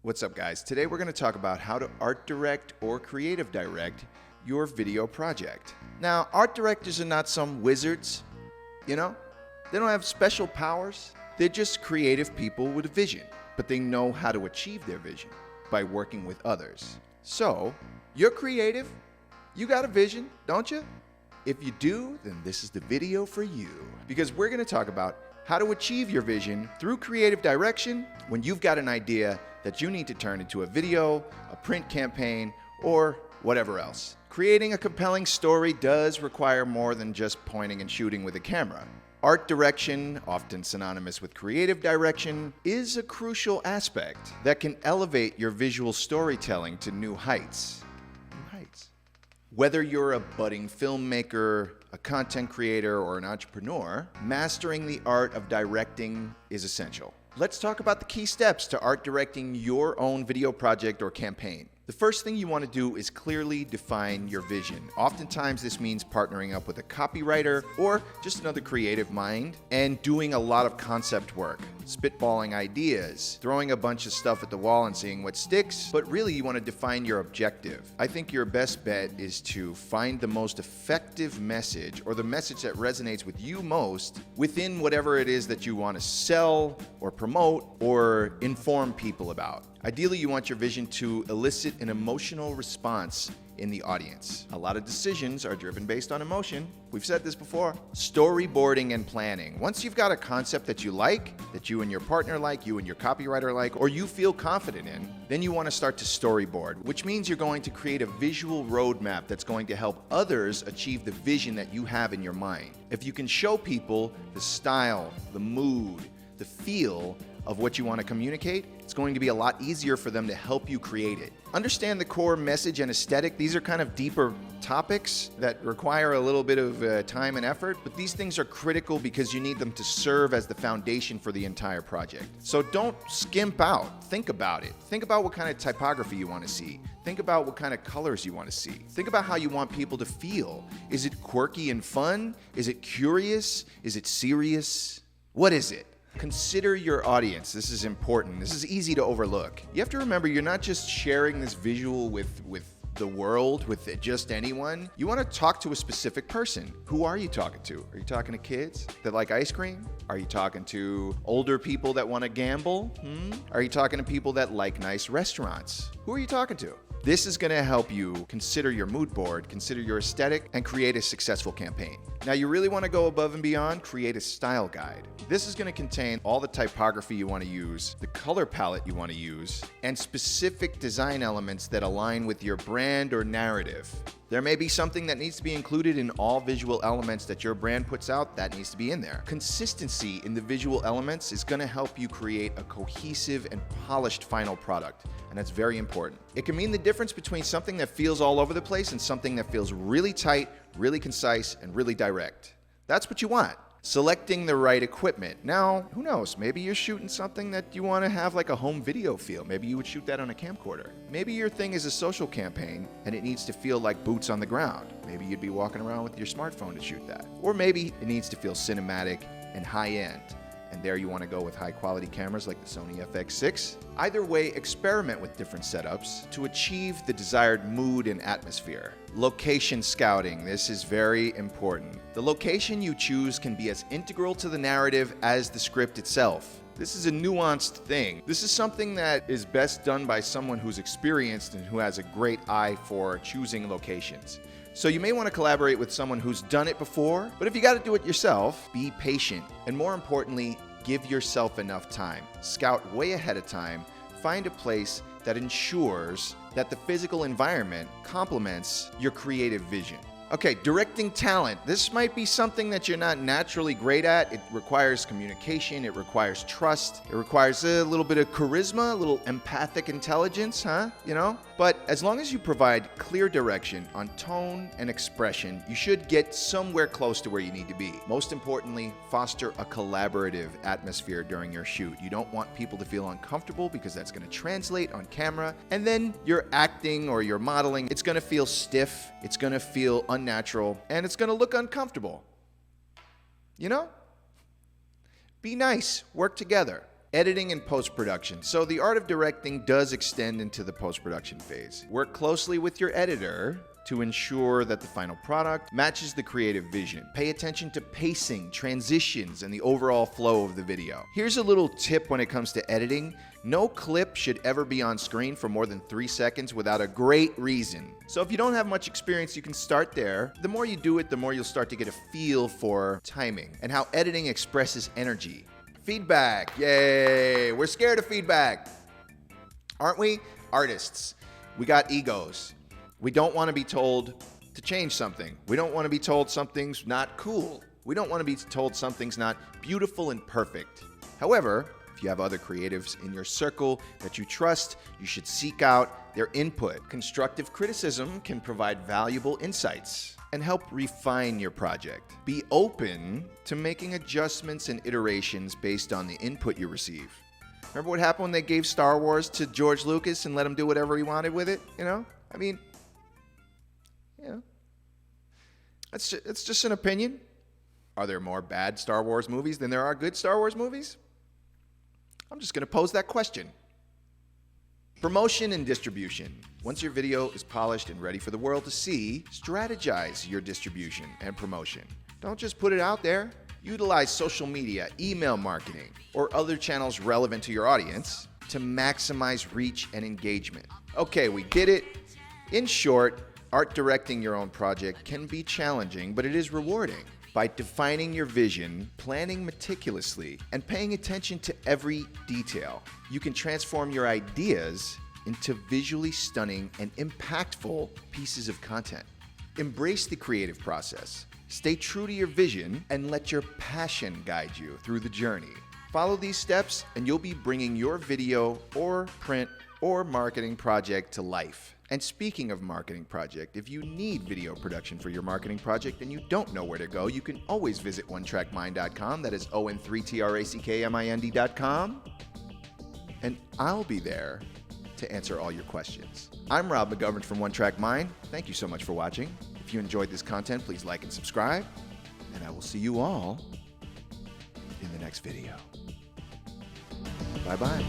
What's up, guys? Today we're going to talk about how to art direct or creative direct your video project. Now, art directors are not some wizards, you know? They don't have special powers. They're just creative people with a vision, but they know how to achieve their vision by working with others. So, you're creative, you got a vision, don't you? If you do, then this is the video for you, because we're going to talk about how to achieve your vision through creative direction when you've got an idea that you need to turn into a video, a print campaign, or whatever else. Creating a compelling story does require more than just pointing and shooting with a camera. Art direction, often synonymous with creative direction, is a crucial aspect that can elevate your visual storytelling to new heights. Whether you're a budding filmmaker, a content creator, or an entrepreneur, mastering the art of directing is essential. Let's talk about the key steps to art directing your own video project or campaign. The first thing you want to do is clearly define your vision. Oftentimes this means partnering up with a copywriter or just another creative mind and doing a lot of concept work, spitballing ideas, throwing a bunch of stuff at the wall and seeing what sticks, but really you want to define your objective. I think your best bet is to find the most effective message or the message that resonates with you most within whatever it is that you want to sell or promote or inform people about. Ideally, you want your vision to elicit an emotional response in the audience. A lot of decisions are driven based on emotion. We've said this before. Storyboarding and planning. Once you've got a concept that you like, that you and your partner like, you and your copywriter like, or you feel confident in, then you want to start to storyboard, which means you're going to create a visual roadmap that's going to help others achieve the vision that you have in your mind. If you can show people the style, the mood, the feel of what you want to communicate, it's going to be a lot easier for them to help you create it. Understand the core message and aesthetic. These are kind of deeper topics that require a little bit of time and effort, but these things are critical because you need them to serve as the foundation for the entire project. So don't skimp out. Think about it. Think about what kind of typography you want to see. Think about what kind of colors you want to see. Think about how you want people to feel. Is it quirky and fun? Is it curious? Is it serious? What is it? Consider your audience. This is important. This is easy to overlook. You have to remember you're not just sharing this visual with the world, with just anyone. You want to talk to a specific person. Who are you talking to? Are you talking to kids that like ice cream? Are you talking to older people that want to gamble? Are you talking to people that like nice restaurants? Who are you talking to? This is going to help you consider your mood board, consider your aesthetic, and create a successful campaign. Now, you really want to go above and beyond, create a style guide. This is going to contain all the typography you want to use, the color palette you want to use, and specific design elements that align with your brand or narrative. There may be something that needs to be included in all visual elements that your brand puts out. That needs to be in there. Consistency in the visual elements is going to help you create a cohesive and polished final product, and that's very important. It can mean the difference between something that feels all over the place and something that feels really tight, really concise, and really direct. That's what you want. Selecting the right equipment. Now, who knows? Maybe you're shooting something that you want to have like a home video feel. Maybe you would shoot that on a camcorder. Maybe your thing is a social campaign and it needs to feel like boots on the ground. Maybe you'd be walking around with your smartphone to shoot that. Or maybe it needs to feel cinematic and high-end. And there you want to go with high-quality cameras like the Sony FX6. Either way, experiment with different setups to achieve the desired mood and atmosphere. Location scouting. This is very important. The location you choose can be as integral to the narrative as the script itself. This is a nuanced thing. This is something that is best done by someone who's experienced and who has a great eye for choosing locations. So you may want to collaborate with someone who's done it before, but if you got to do it yourself, be patient. And more importantly, give yourself enough time. Scout way ahead of time. Find a place that ensures that the physical environment complements your creative vision. Okay, directing talent. This might be something that you're not naturally great at. It requires communication, it requires trust, it requires a little bit of charisma, a little empathic intelligence, you know? But as long as you provide clear direction on tone and expression, you should get somewhere close to where you need to be. Most importantly, foster a collaborative atmosphere during your shoot. You don't want people to feel uncomfortable because that's going to translate on camera. And then your acting or your modeling, it's going to feel stiff, it's going to feel unnatural, and it's going to look uncomfortable. You know? Be nice, work together. Editing and post-production. So the art of directing does extend into the post-production phase. Work closely with your editor to ensure that the final product matches the creative vision. Pay attention to pacing, transitions, and the overall flow of the video. Here's a little tip when it comes to editing. No clip should ever be on screen for more than 3 seconds without a great reason. So if you don't have much experience, you can start there. The more you do it, the more you'll start to get a feel for timing and how editing expresses energy. Feedback, yay! We're scared of feedback, aren't we? Artists, we got egos. We don't want to be told to change something. We don't want to be told something's not cool. We don't want to be told something's not beautiful and perfect. However, if you have other creatives in your circle that you trust, you should seek out their input. Constructive criticism can provide valuable insights and help refine your project. Be open to making adjustments and iterations based on the input you receive. Remember what happened when they gave Star Wars to George Lucas and let him do whatever he wanted with it? I mean, it's just an opinion. Are there more bad Star Wars movies than there are good Star Wars movies? I'm just going to pose that question. Promotion and distribution. Once your video is polished and ready for the world to see, strategize your distribution and promotion. Don't just put it out there. Utilize social media, email marketing, or other channels relevant to your audience to maximize reach and engagement. Okay, we did it. In short, art directing your own project can be challenging, but it is rewarding. By defining your vision, planning meticulously, and paying attention to every detail, you can transform your ideas into visually stunning and impactful pieces of content. Embrace the creative process. Stay true to your vision and let your passion guide you through the journey. Follow these steps and you'll be bringing your video or print or marketing project to life. And speaking of marketing project, if you need video production for your marketing project and you don't know where to go, you can always visit onetrackmind.com. That is on3trackmind.com. And I'll be there to answer all your questions. I'm Rob McGovern from One Track Mind. Thank you so much for watching. If you enjoyed this content, please like and subscribe. And I will see you all in the next video. Bye-bye.